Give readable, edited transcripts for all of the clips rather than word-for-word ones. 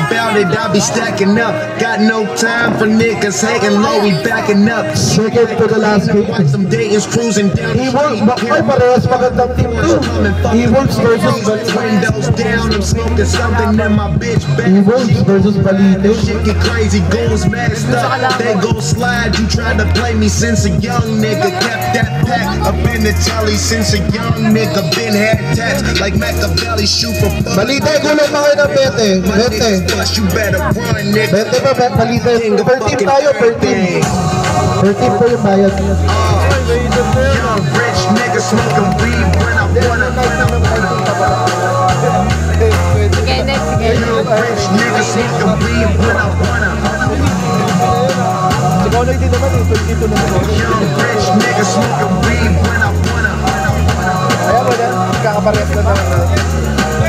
about it, I be stacking up. Got no time for niggas hating low, we backing up. Second to the last game. Watch them Dayton's cruising down the Evil, street. ay parehas magandang team to. Evils versus Windows down, I'm smoking something in my bitch back. Evils versus Balite. Shit get crazy, goons maxed up. They gon' slide. You tried to play me since a young nigga. Kept that pack up in the telly since a young nigga. Been had tats like Machiavelli. Shoot for fun. Balite, gulong pa kayo ng bete. Bete. You better run, nigga. Bete pa, Balite. Per team tayo, per team. Per team po yung bayad. Young rich nigga smoking weed when I wanna. Young rich nigga smoking weed when I wanna. Siguro hindi naman eh, 22 naman. Young rich nigga smoking weed when I wanna. Kaya mo na, kakaparehas na naman.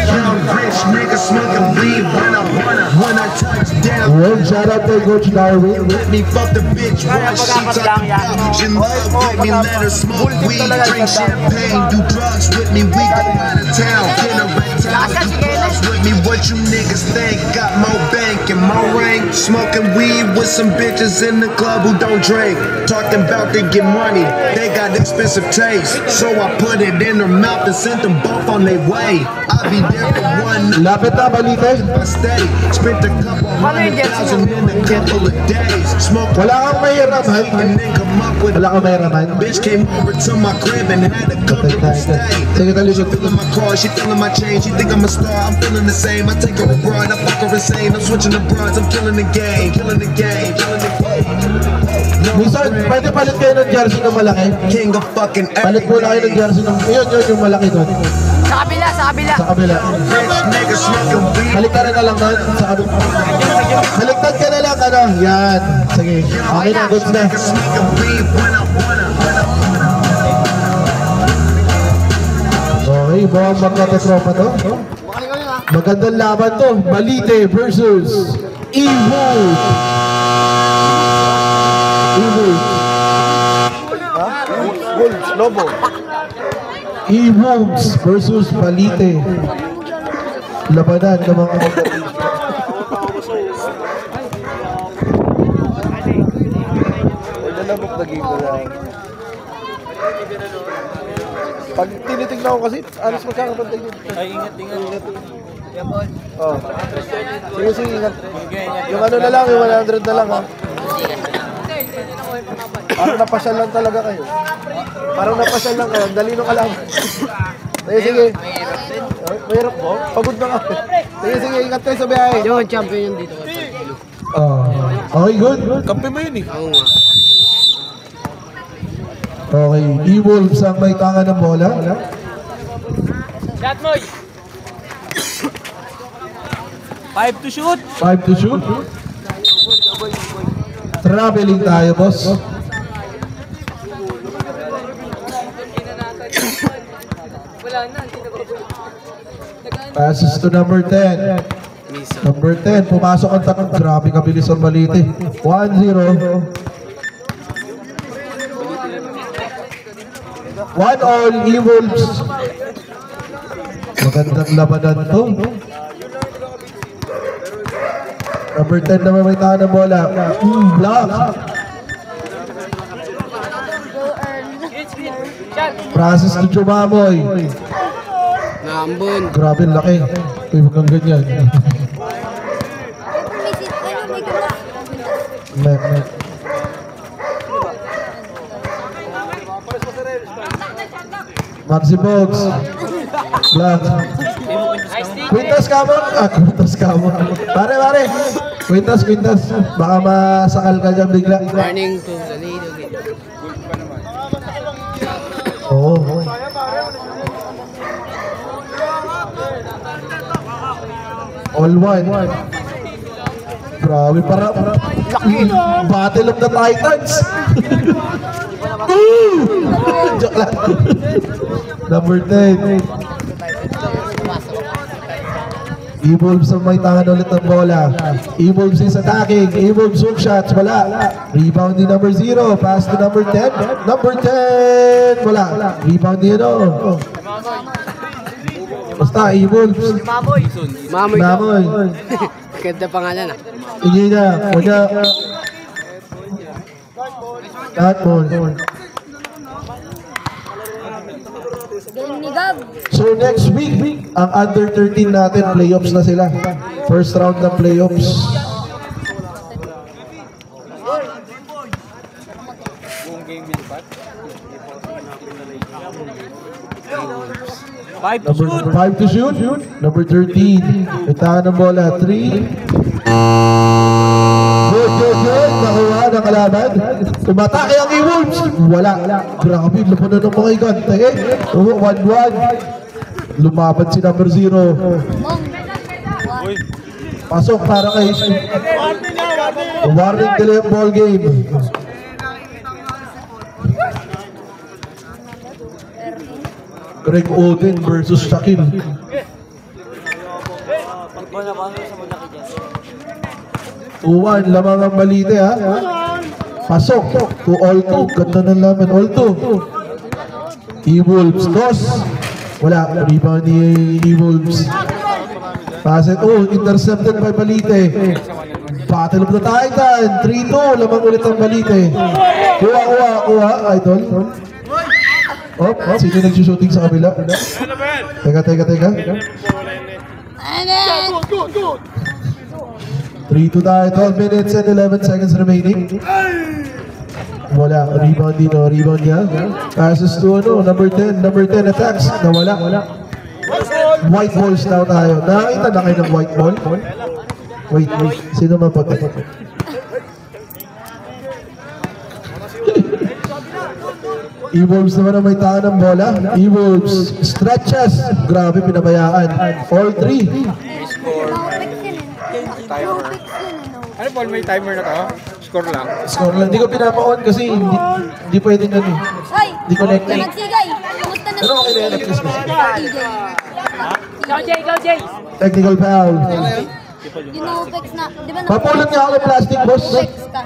Young rich nigga smoking weed when I wanna. When I touch down, Well, shout out to Coach Darwin. let me fuck the bitch while she talking about. She love with me, let her smoke weed, drink champagne, do drugs with me. We go out of town, get a reptile, do drugs with me. What you niggas think? Got more bank and more rank. Smoking weed with some bitches in the club who don't drink. Talking about they get money, they got expensive taste. So I put it in her mouth and sent them both on their way. I'll be there for one. Lapit na, Balite. I steady spent a couple $100,000 in a couple of days. Smoke Wala kang mahiraman. and then come up with Wala kang mahiraman. bitch came over to my crib and had a comfortable stay. Sige, talikod. Feeling my car, she feeling my chain. She think I'm a star, I'm feeling the same. I take her abroad, I fuck her insane. I'm switching the bronze, I'm killing the game, killing the game, killing the game. Minsan, pwede palit kayo ng jersey ng malaki. King of fucking Palit muna kayo ng jersey ng... Yun, yung malaki doon. Sa kabila, sa kabila. Sa kabila. Rich nigga smoking weed. Baliktaran na lang doon. Sa kabila. Baliktad ka na lang, ano. Yan. Sige. Okay na, goods na. Nigga smoking weed when I wanna. Okay, mukhang magkakatropa to. Magandang laban to. Balite versus Evil. Evil. Wolves, Lobo. Evils versus Balite. Labanan ng mga Nalamok na game na lang. Pag tinitignan ko kasi, alas magkakapantay yun. Ay, ingat. Oh. Sige, ingat. Yung ano na lang, yung 100 na lang ha. Parang napasyal lang talaga kayo. Parang napasyal lang kayo, dali nung kalaban. Sige. Mahirap po? Pagod na nga. Sige, ingat kayo sa biyahe. Yun, champion yun dito. Okay, good. Kampi mo yun eh. Oo nga. Okay, Evils ang may tanga ng bola. Shot mo! 5 to shoot! 5 to shoot. Traveling tayo, boss. Passes to number 10. Number 10, pumasok ang takot. Grabe kabilis ang Balite. 1-0. 1-all, Evils. Magandang labanan to. Number 10 naman may tahan ng bola. Block. Process to Chumamoy. Naambon. Grabe ang laki. Uy, wag kang ganyan. Mek. Maxi Box. Black. Quintas ka mo? Quintas ka mo. Pare. Quintas. Baka masakal ka dyan bigla. Warning to Salido. Oo. All one. Grabe, para Battle of the Titans. Joke lang. Number 10. Evolves ang may tangan ulit ng bola. Evolves is attacking. Evolves hook shots. Wala. Rebound ni number 0. Pass to number 10. Number 10. Wala. Rebound ni ano. Basta Evolves. Mamoy. Namoy. Ganda pangalan ah. Hindi na. Wala. That ball. Galing ni Gab. So next week, ang under 13 natin, playoffs na sila. First round ng playoffs. Five to Number shoot. 5 to shoot. Number 13. Itahan ng bola. 3. Good. Nakuha ng kalaban. Tumatake ang E-Wolves. Wala. Grabe. Lapunan ng mga igante. 1-1. Lumaban si number 0. Mom. Pasok para kay warning delay ang ball game. Greg Oden versus Shaquille. 2-1, lamang ang Malite ha. Pasok to all two. Ganda ng laman, all two. E-Wolves, toss. Wala, rebound ni E-Wolves. Pass it, intercepted by Malite. Battle of the Titan, 3-2, lamang ulit ang Malite. Kuha, idol. Sino nagsushooting sa kabila? Teka. 3-2 tayo, 12 minutes and 11 seconds remaining. Wala, rebound niya. Passes to number 10 attacks. Nawala. White balls daw tayo. Nakakita na kayo ng white ball? Wait. Sino man pag E-Wolves naman ang may tahan ng bola. E-Wolves stretches. Grabe, pinabayaan. All 3. Ano Paul, may timer na to? Score lang. Score lang. Hindi ko pinapa-on kasi hindi pwedeng ano. Ay! Hindi connected. Nagsigay! Kumusta na Pero okay na yan. At least Go Jay! technical foul. Dinovex na. Di ba na? Papulot niya ako ng plastic, boss. Vex ka.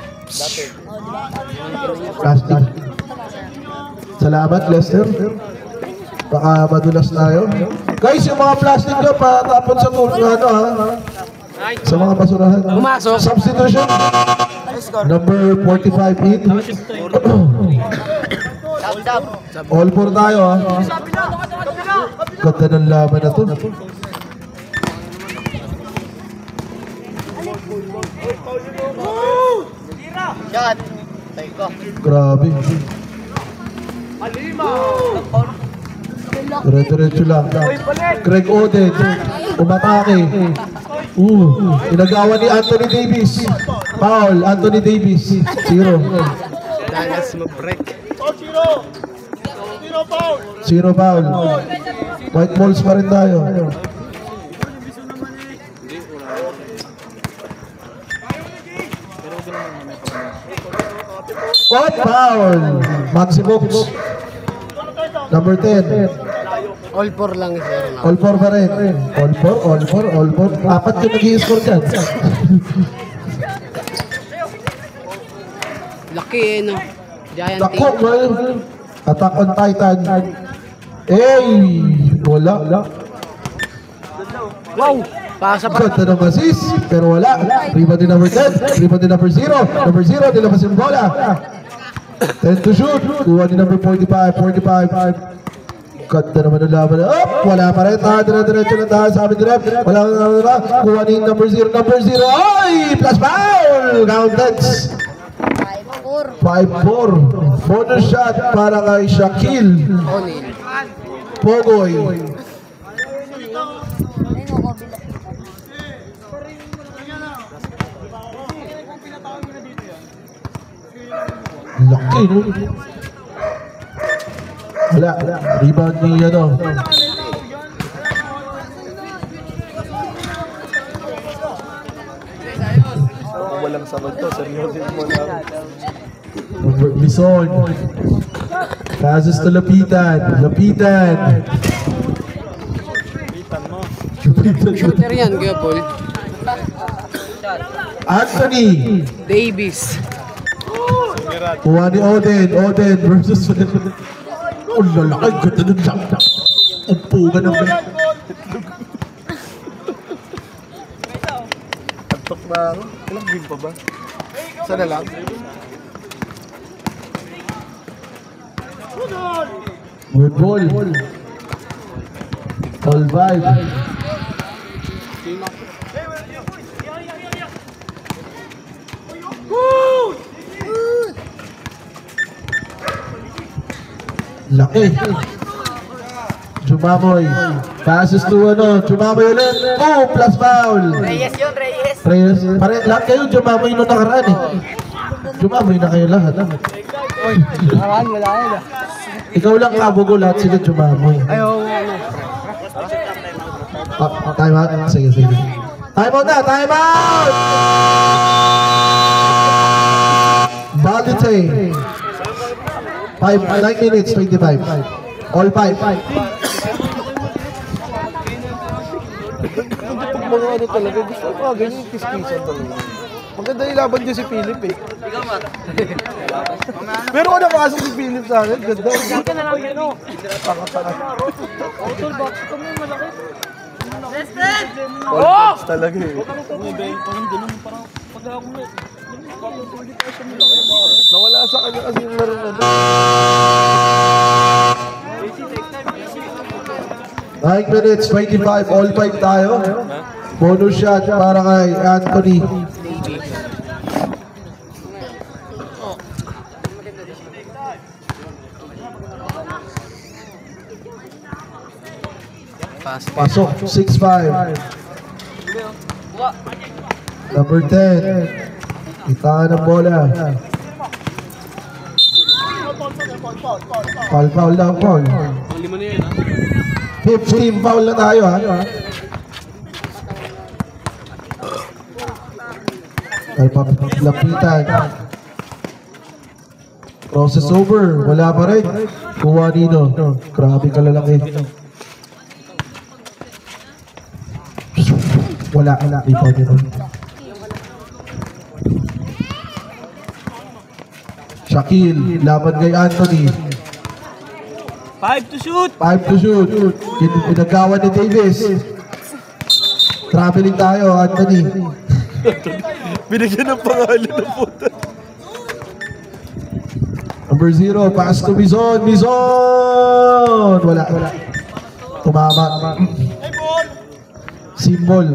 Plastic. Salamat, Lester. Baka madulas tayo. Guys, yung mga plastic nyo, patapon sa sa mga basurahan. Pumasok. Substitution. Number 45, Eid. All 4 tayo, ha. Ganda ng laban na to. Grabe. Dire-diretso lang. Greg Oden. Umatake. Inagawa ni Anthony Davis. Foul, Anthony Davis. 0. Dallas mag-break. 0 foul. White balls pa rin tayo. What foul? Maxi Box. Number 10. All 4 lang sir. All 4 pa rin. All 4. Apat yung nag-i-score dyan. Laki eh no. Giant Dako, team. man. Attack on Titan. Wala. Wow! Pasa pa. Ganda ng assist, pero wala. Rebound din number 10. Rebound din number 0. Number 0, nilabas yung bola. 10 to shoot. Kuha ni number 45. Ganda naman ang laban. Wala pa rin. Diretso na tayo. Sabi ni Rep. Wala. Kuha ni number 0. Ay! Plus foul! Counted. 5-4. Bonus shot para kay Shaquille. O'Neal. Pogoy. Laki, no? Wala. Rebound ni Walang sagot to. Seryosin mo na. Bison. Passes to Lapitan. Shooter yan, kaya Paul. Anthony. Davis. Kuha ni Oden versus lalaki. Ganda ng jump. Umpugan ng Ilang game pa ba? Isa na lang? Good ball. All vibe. Laki. Jumamoy. Passes to Jumamoy ulit. Oh, plus foul. Reyes yun, Reyes. Reyes. Lahat kayo Jumamoy nung nakaraan eh. Jumamoy na kayo lahat. Wala yun. Ikaw lang kabugo lahat sila Jumamoy. Ayaw, Time out? Sige. Time out na! Time out! Balite. 9 minutes, 25. All 5. Mga ano talaga, gusto ko ganyan yung kiss-kissan talaga. Maganda yung laban niya si Philip eh. Pero kung napasok si Philip sa akin, ganda. Ganda na lang yun o. Taka-taka. Auto box ko may malaki. All box talaga eh. Nawala sa kanya kasi yung laro na doon. 9 minutes, 25. All 5 tayo. Bonus shot para kay Anthony. Pasok, 6-5. Number 10. Itaan ang bola. Foul lang, foul. 15 foul na tayo ha. Lapitan. Process over. Wala pa rin. Kuha Nino. Grabe ka lalaki. Wala. Rebound nito. Shaquille. Laban kay Anthony. 5 to shoot! 5 to shoot. Pinagawa ni Davis. Traveling tayo, Anthony. Binigyan ng pangalan ng puta. Number 0, pass to Mizon. Wala. Tumama. Symbol.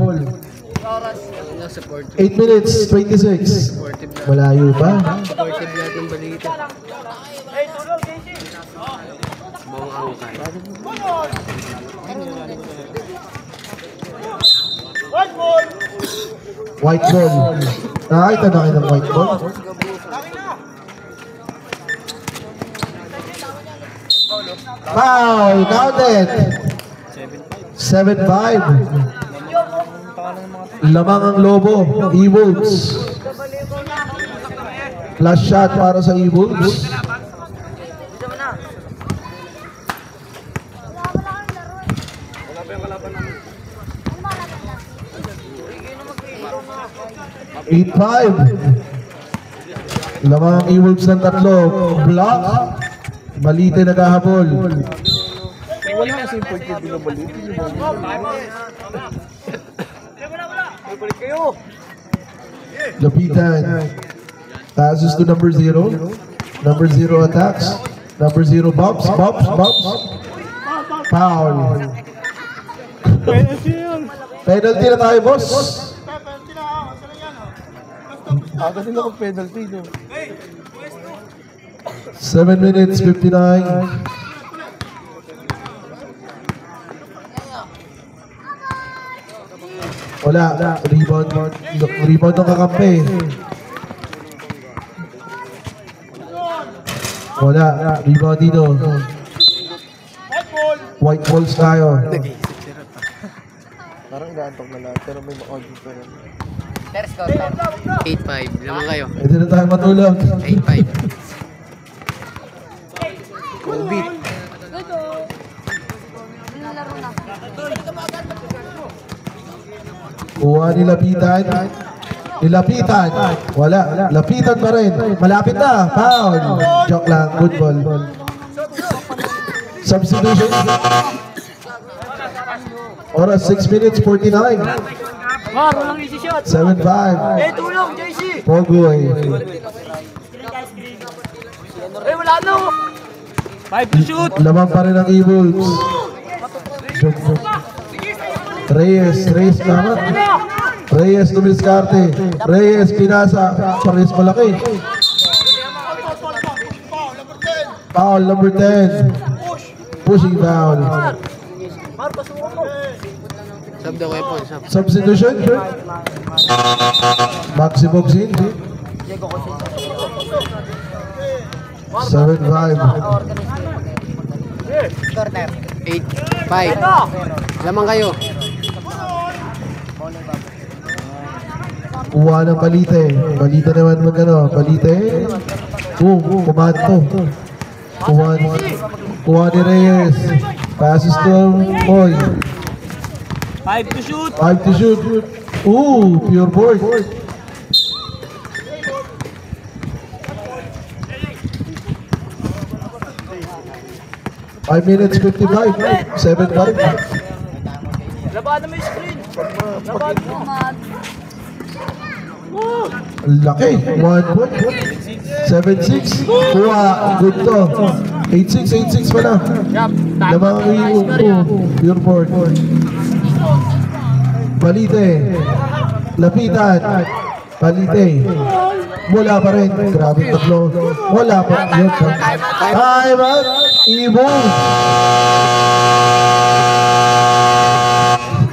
8 minutes, 26. Malayo pa. supportive lahat ng balita. Buong angkay. White ball. Nakakita na kayo ng white ball? Foul, counted. 7-5. Lamang ang Lobo, E-Wolves. Last shot para sa E-Wolves. Eight-5. Lamang ang E-Wolves ng tatlo. Block. Balite naghahabol. Wala kasi yung point na binabalit. Lapitan. Passes to number 0. Number 0 attacks. Number 0 bumps. Foul. Penalty na tayo, boss. Aga nila kung penalty, no? 7 minutes, 59. Wala. Rebound ng kakampi. Wala. Rebound dito. White balls tayo. Parang inaantok na lahat, pero may ma-audio pa rin. 8-5. Lamang kayo. Pwede na tayo matulog. 8-5. Kobe. Nilalaro na. Kuha ni Lapitan. Nilapitan. Wala. Lapitan pa rin. Malapit na. Foul. Joke lang. Good ball. Substitution. Oras 6 minutes 49. walang easy shot. 7-5. Tulong, JC. Pogoy. Wala no. 5 to shoot. Lamang pa rin ang E-Wolves. Reyes naman. Reyes tumiskarte. Reyes pinasa. Pares malaki. Foul number 10. Pushing foul. Sub the weapon, sub. Substitution. Maxi boxing. 7-5. 8-5. Lamang kayo. Kuha ng Balite. Balite naman magano. Balite. Boom. Kumanto. Kuha ni Reyes. Passes to Boy. 5 to shoot. 5 to shoot. Ooh, pure board. Five minutes 55. 7 pa rin. Labanan mo yung screen. Ang laki. 1 point. 7-6. Kuha. Good to. 8-6 pala. Lamang pure board. Balite. Lapitan. Balite. Wala pa rin. Grabe tatlo. Wala pa. Yun pa. Time out. Ibo.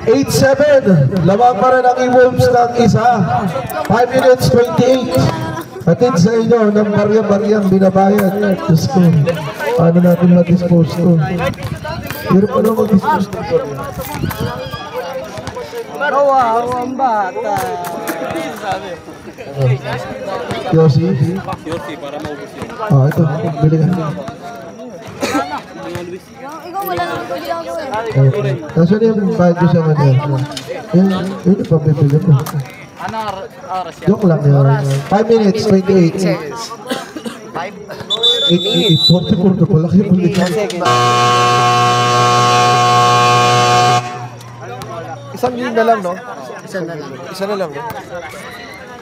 8-7. Lamang pa rin ang E-Wolves ng isa. 5 minutes 28. Atid sa inyo ng barya-baryang binabayad. Diyos ko. Paano natin ma-dispose to? Pero paano mag-dispose to? Kawawa ang bata. Yossi? Yorkie, para maubos yun. Ah, ito. Bili ka. Ikaw wala nang pwede ako eh. Nasaan yung bayad ko sa kanya? Yun yung pabibili ko. Ano oras yan? Joke lang yun. 5 minutes, 28. 44 na pala kayo ulit. Isang game na lang, no? Isa na lang. Isa na lang, no?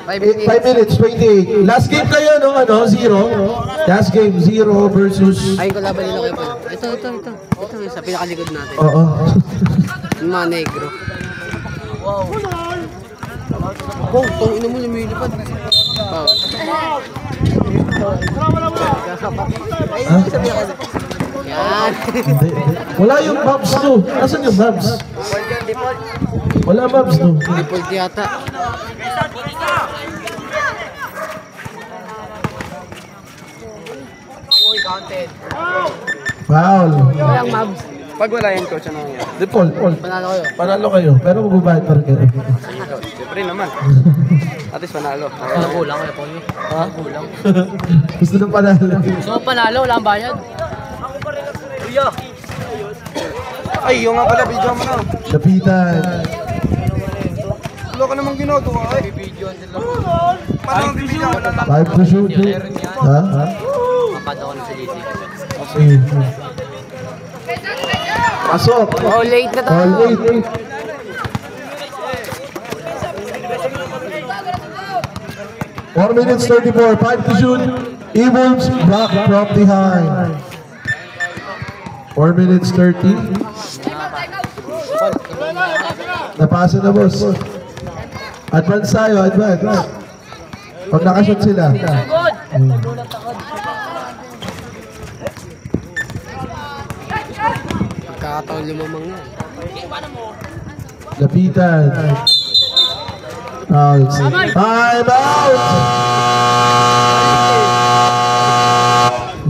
5 minutes. 5 minutes, 28. Last game kayo, no? Ano? 0. Last game, 0 versus... Ayun ko laban nila kayo pa. Ito. Ito yung sa pinakalikod natin. Oo. Yung mga negro. Wow, tong ino mo lumilipad. Wow. Yan. Hindi. Wala yung bumps to. Nasaan yung bumps? Wala bumps to. Default yata. Foul. Walang mabs. Pag wala yan, coach, ano yan? Default. Panalo kayo. Panalo kayo. Pero magbabayad pa rin kayo. Siyempre naman. At least panalo. Kulang kayo po niyo. Ha? Gusto nang panalo. So panalo, wala ang bayad. Ay, yung nga pala, video mo na. Lapitan. Wala ka namang ginagawa, eh. Paano ang video mo na? 5 to shoot. Ha? Mapad ako ng siliti. Okay. Pasok. Oh, late na All tayo. 8. 4 minutes 34. 5 to shoot. E-Wolves block from behind. 4 minutes 30. Napasa na, boss. Advance tayo, advance. Pag nakashoot sila. Pagkakataon lumamang yan. Lapitan. Out. Time out!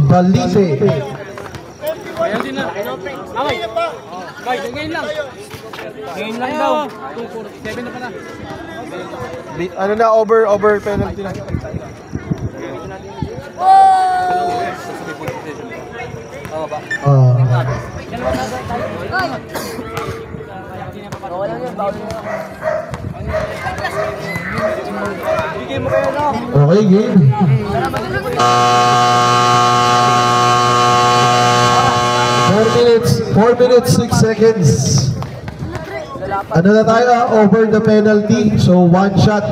Balite. Ayan din na. Kamay. Bay, ngayon lang. Ngayon lang daw. 2-4. 7 na pa na. Ano na, over penalty na. Okay, game. 4 minutes, 6 seconds. Ano na tayo? Over the penalty. So, 1 shot.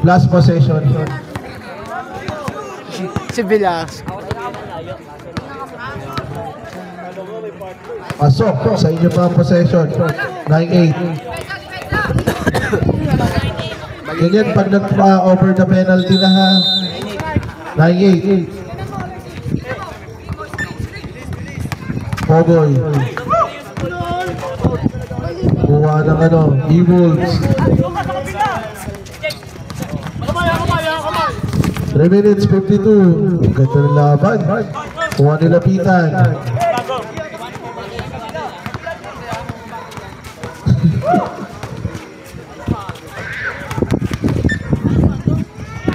Last possession. Si Velasco. Pasok sa inyo pa ang possession. 9-8. Ganyan pag nag-over the penalty na ha. 9-8. Pogoy. Buwa ng ano, E-Wolves. 3 minutes 52. Ganda ng laban. Kuha nilapitan.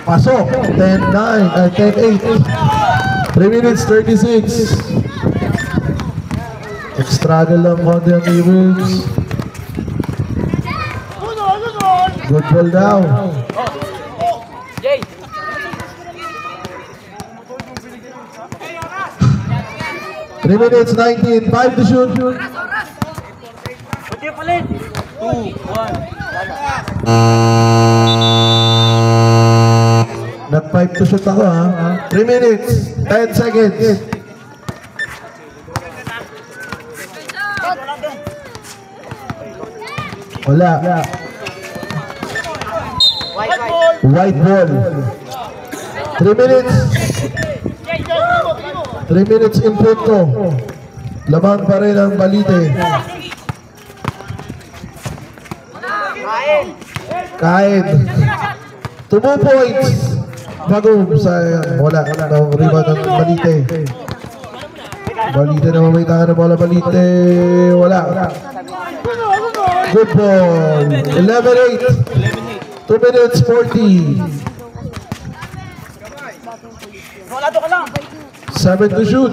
Pasok. 10-9. 10-8. 3 minutes 36. Extra na lang konti ang E-Wolves. Good ball now. Jay! 3 minutes 19. 5 to shoot. Pati palit! 2, 1. Nag-5 to shoot ako ha. 3 minutes. 10 seconds. Wala. White ball. 3 minutes. 3 minutes in punto. Lamang pa rin ang balite. Kain. 2 points. Bago sayang. Wala. Rebound ng balite. Balite na mamay ng bola. Balite. Wala. Good ball. 11-8. 2 minutes 40. 7 to shoot.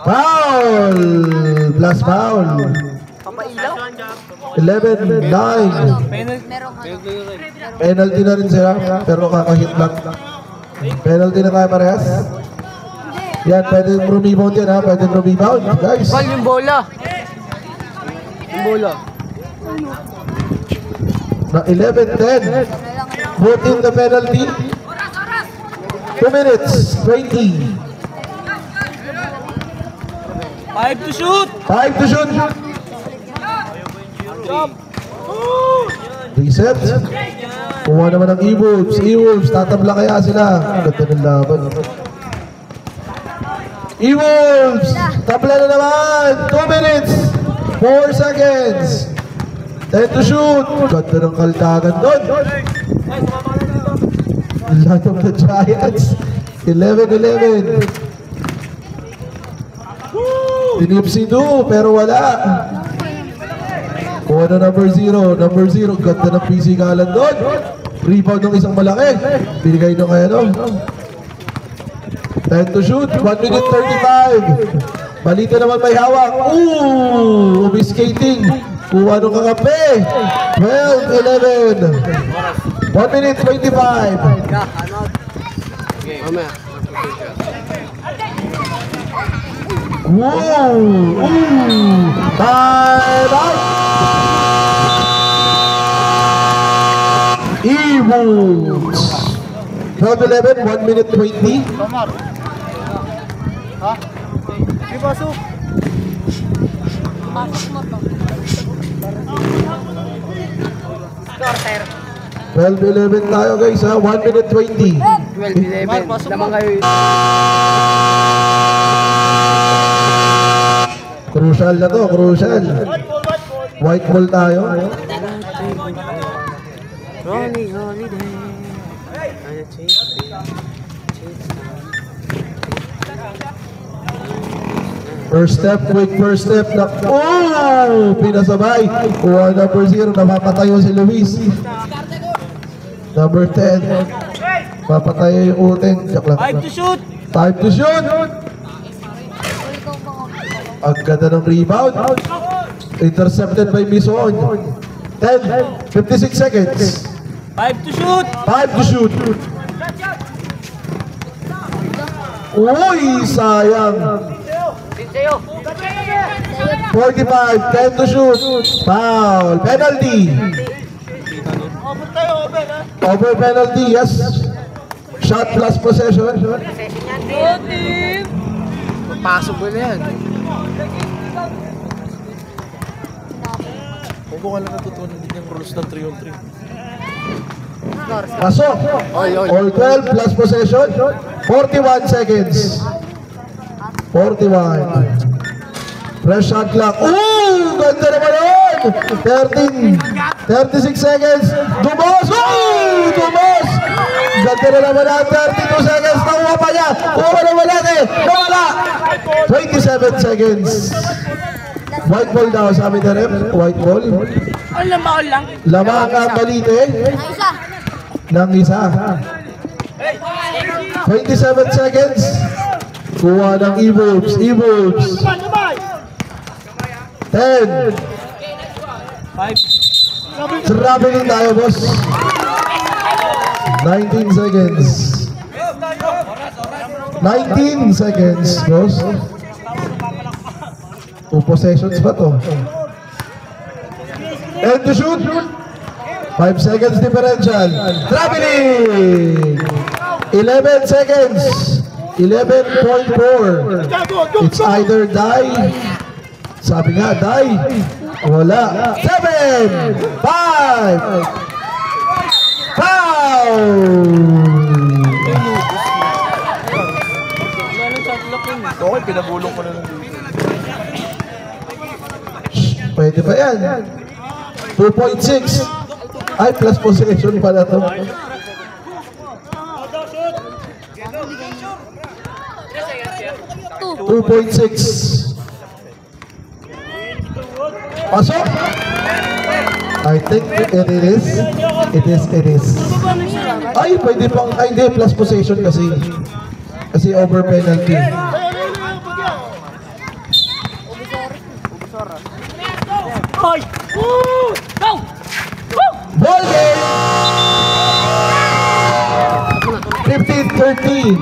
Foul. Plus foul. 11-9. Penalty na rin sila. Pero kakahit lang. Penalty na tayo parehas. Yan, pwede rumebound yan ha. Pwede rumebound. Guys. Bal, yung bola. Yung bola. Na 11-10. Both in the penalty. 2 minutes 20. 5 to shoot! 5 to shoot. Reset. Kuha naman ng E-Wolves. E-Wolves, tatabla kaya sila. Ganda ng laban. E-Wolves, tabla na naman. 2 minutes 4 seconds. 10 to shoot. Ganda ng kaltagan doon. Lot of the Giants. 11-11. Tinipsi do, pero wala. Kuha na number 0. Number 0, ganda ng pisikalan doon. Rebound ng isang malaki. Binigay nyo kaya no? 10 to shoot. 1 minute 35. Balita naman may hawak. Ooh! Umiskating. Kuha nung kakape. 12-11. 1 minute 25. Mamaya. Wow! Ooh! Time out! E-Wolves. 12-11, 1 minute 20. Di pasok. 12-11 tayo guys ha, 1 minute 20. 12-11. Lamang kayo. Crucial na to, crucial. White ball tayo. Ronnie Holiday. First step, quick first step. Oh! Pinasabay. Kuha number 0, napapatayo si Luis. Number 10. Papatayo yung Uten. 5 to shoot! 5 to shoot. Ang ganda ng rebound. Intercepted by Mison. 10, 56 seconds. 5 to shoot! 5 to shoot. Uy, sayang. 45, 10 to shoot. Foul. Penalty. Over penalty, yes. Shot plus possession. Pasok ko na yan. Kung ko lang natutunan din yung rules ng 3-on-3. Pasok. All 12 plus possession. 41 seconds. 41. Fresh shot clock. Ooh! Ganda naman yun! 36 seconds. Dumos! Ooh! Dumos! Ganda na naman yan. 32 seconds. Nakuha pa niya. Kuha naman natin. Nawala! 27 seconds. White ball daw, sabi na rep. White ball. Lamang ang balite. Nang isa. 27 seconds. Kuha ng E-Wolves. E-Wolves. 10. 5. Traveling tayo, boss. 19 seconds. 19 seconds, boss. 2 possessions ba to? And to shoot. 5 seconds differential. Traveling. 11 seconds. 11.4. It's either die. Sabi nga, die. Wala. 7. 5. Foul. Okay, pinabulong ko na lang dito. Pwede ba yan? 2.6. Ay, plus possession pala to. 2.6. Pasok? I think it is. It is. Ay, pwede pang, ay hindi, plus possession kasi. Kasi over penalty. Ball game! 15-13.